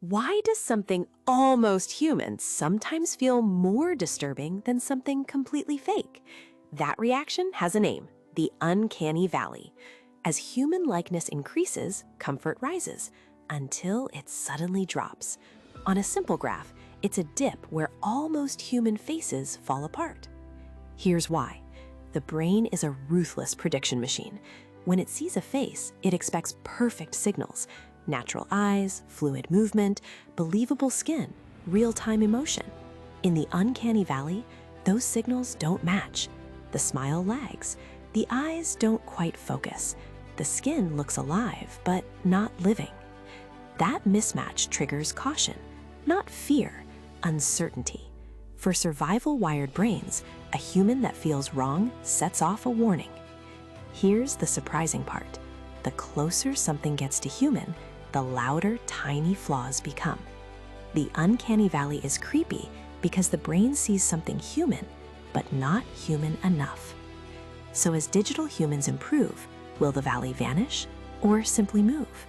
Why does something almost human sometimes feel more disturbing than something completely fake? That reaction has a name, the uncanny valley. As human likeness increases, comfort rises, until it suddenly drops. On a simple graph, it's a dip where almost human faces fall apart. Here's why. The brain is a ruthless prediction machine. When it sees a face, it expects perfect signals: natural eyes, fluid movement, believable skin, real-time emotion. In the uncanny valley, those signals don't match. The smile lags. The eyes don't quite focus. The skin looks alive, but not living. That mismatch triggers caution, not fear, uncertainty. For survival-wired brains, a human that feels wrong sets off a warning. Here's the surprising part. The closer something gets to human, the louder tiny flaws become. The uncanny valley is creepy because the brain sees something human, but not human enough. So as digital humans improve, will the valley vanish or simply move?